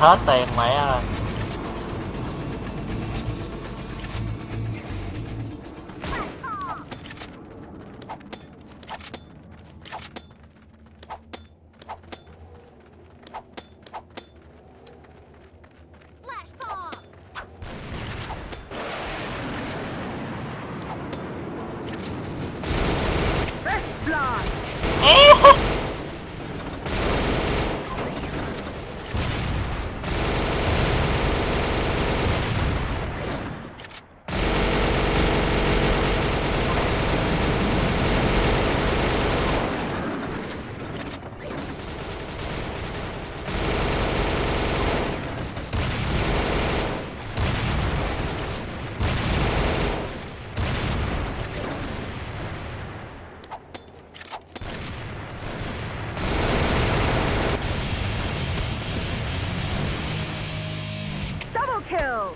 hết tiền mẹ rồi. Kill!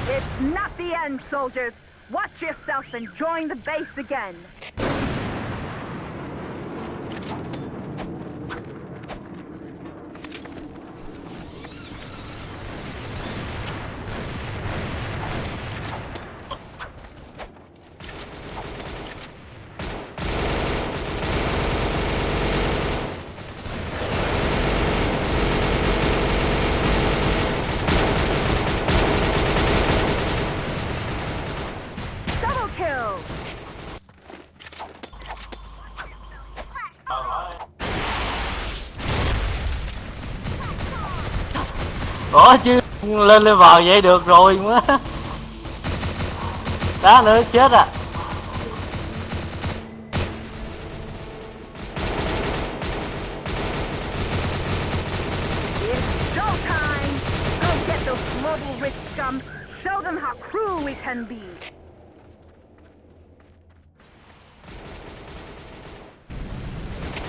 It's not the end, soldiers. Watch yourself and join the base again. Ủa chứ lên level vậy được rồi má. Đá nữa chết à. It's showtime! Go get those global rich scum. Show them how cruel we can be.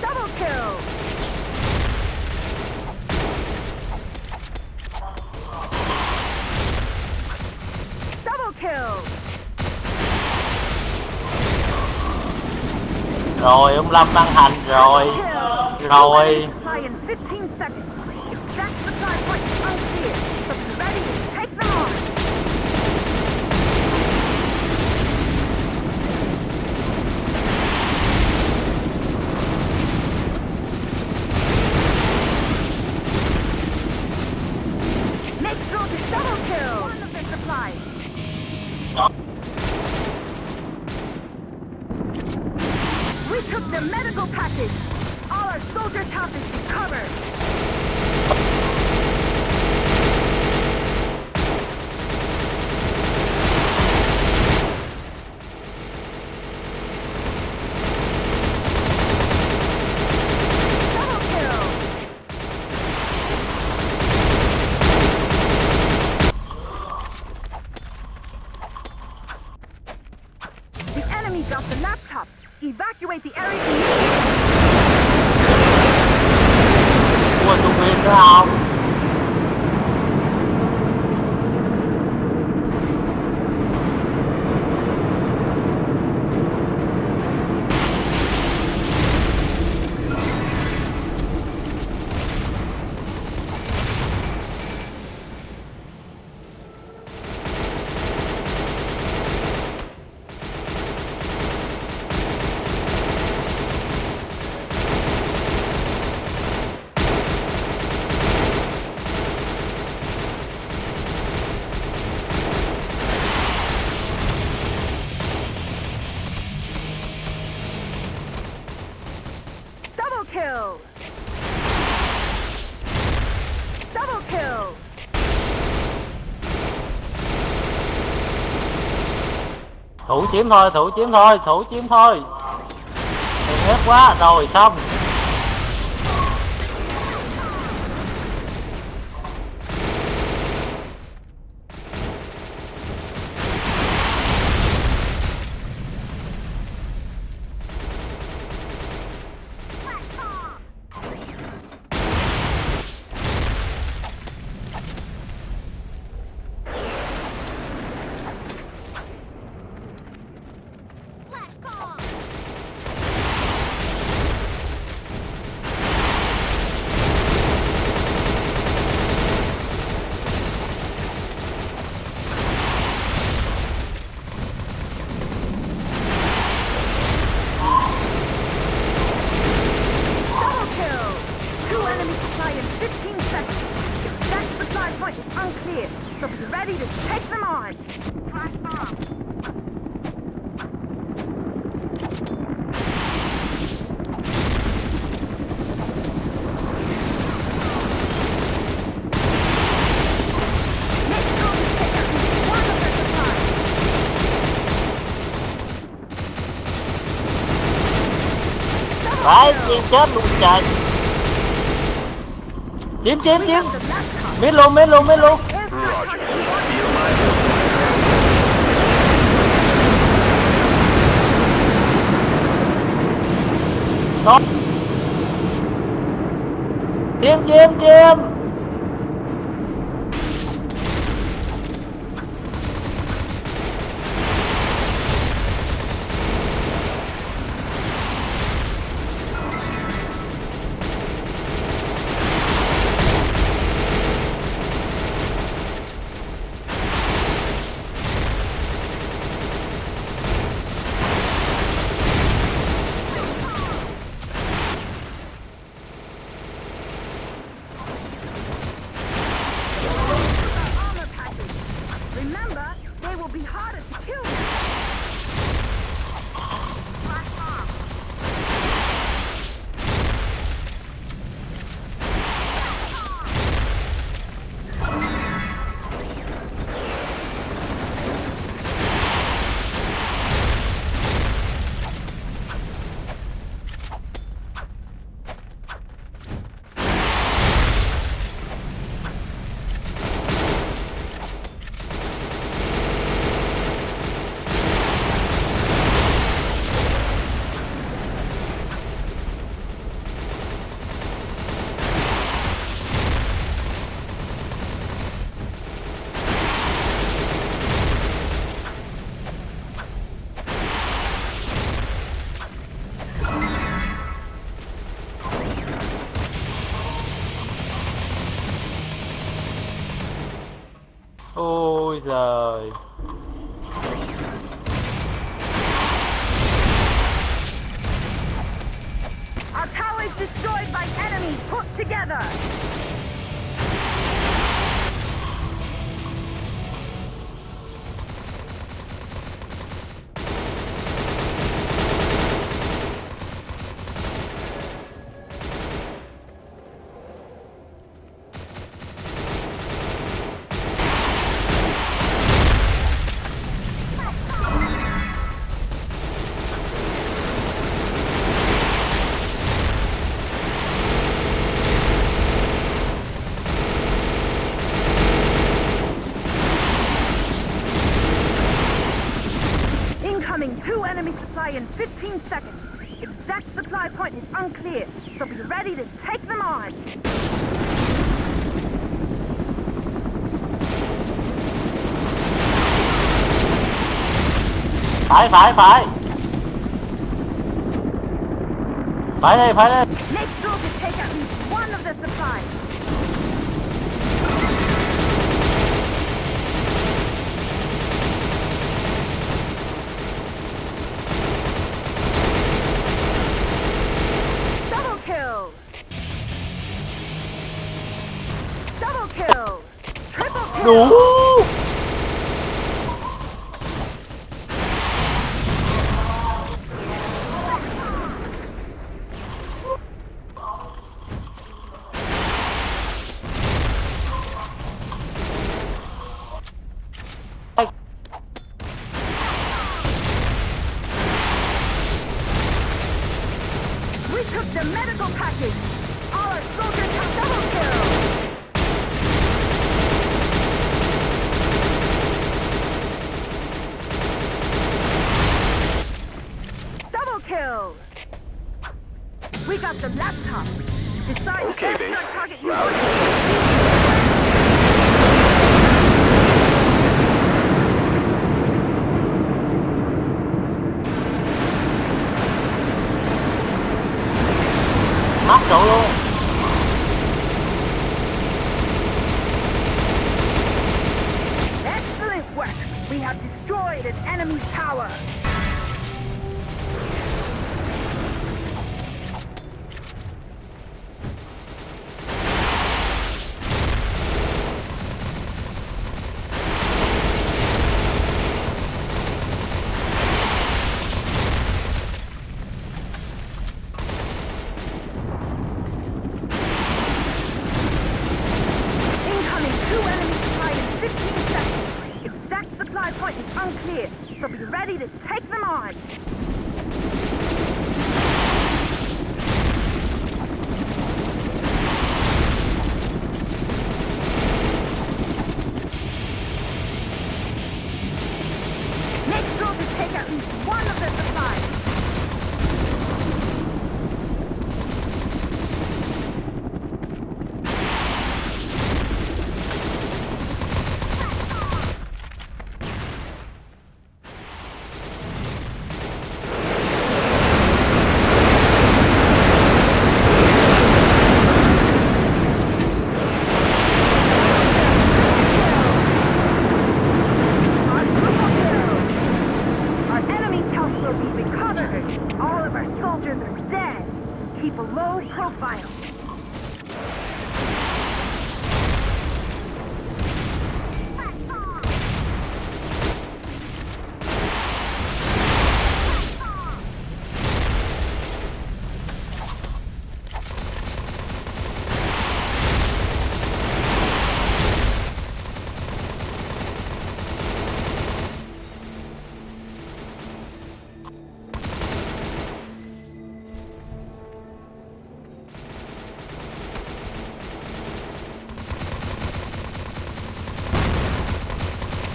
Double kill! Double kill! Rồi ông Lâm đang hành rồi. Rồi. Fly in 15 seconds. Extract supply points unclear. So be ready to take them on. Make soldiers double kill! One of their supplies. We took the medical package. All our soldiers' health is recovered. Double kill! The enemy dropped the laptop. Evacuate the area immediately. Ủa tụi Nguyên nữa không? Double kill! Double kill! Thủ chiếm thôi, thủ chiếm thôi, thủ chiếm thôi. Đừng hết quá, rồi xong. take them on. Flash bomb. Next goal is take at least one of their supplies. Đấy, chim chết luôn trời. Chim chim We chim. have the laptop. Mít luôn mít luôn mít luôn. Đó. Chim chim chim. Armor package. Remember, they will be harder to kill now. Flash bomb. Ôi giời. Our tower is destroyed by enemies put together. Incoming 2 enemy supply in 15 seconds. Exact supply point is unclear, so be ready to take them on. Phải phải phải. Phải đây phải đây. Make sure to take at least one of the supplies. Double kill! Double kill! Triple kill! Đủ. We took the medical package! All our soldiers have double kill! Double kill! We got the laptop. Decide Okay, which base. target you Round want. Mắc trụ luôn. Excellent work! We have destroyed an enemy's tower. unclear, so be ready to take them on. Make sure to take at least one of their supplies. Keep a low profile.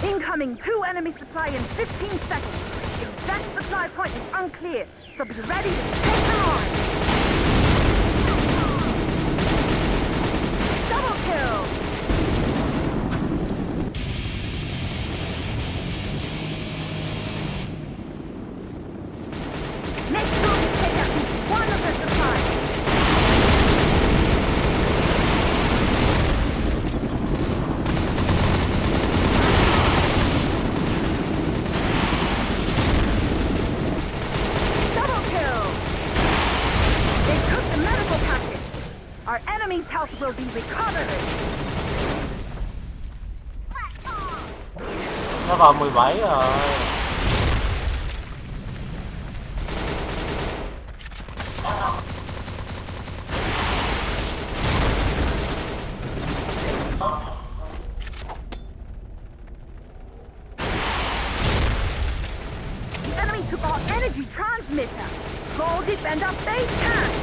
Incoming 2 enemy supply in 15 seconds. Exact supply point is unclear, so be ready to take them on. Double kill! Make sure to take at least one of their supplies. Our enemy's health will be recovered. Nó vào 17 rồi. The enemy took our energy transmitter. Go defend our base camp.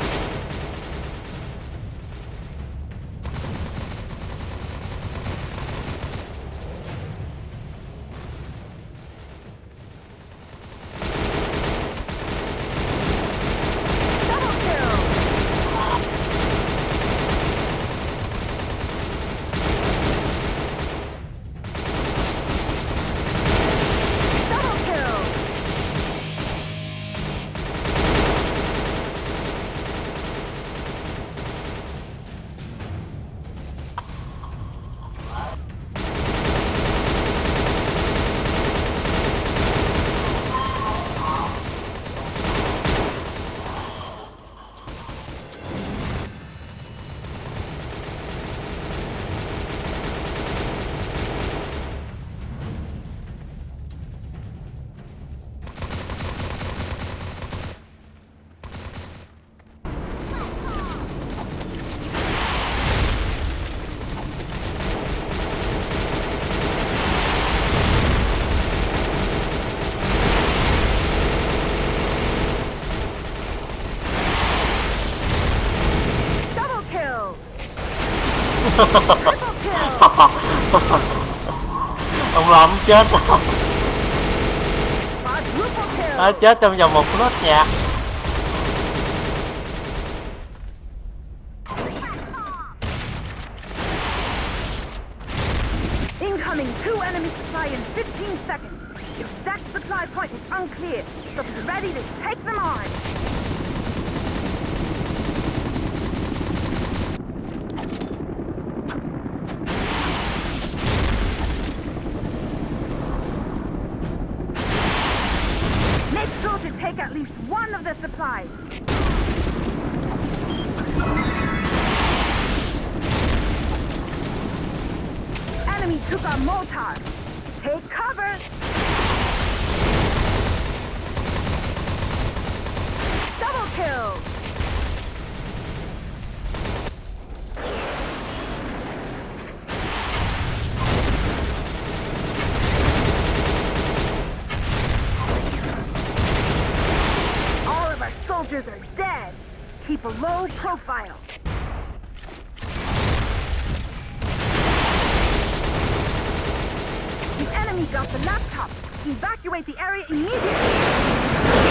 Ông làm chết. Nó chết trong vòng 1 nốt nhạc. Incoming 2 enemy supply in 15 seconds. Exact supply point is unclear, so be ready to take them on. Make sure to take at least one of the supplies. Enemy took our mortar. Take cover. Double kill. for low profile. The enemy dropped the laptop. Evacuate the area immediately.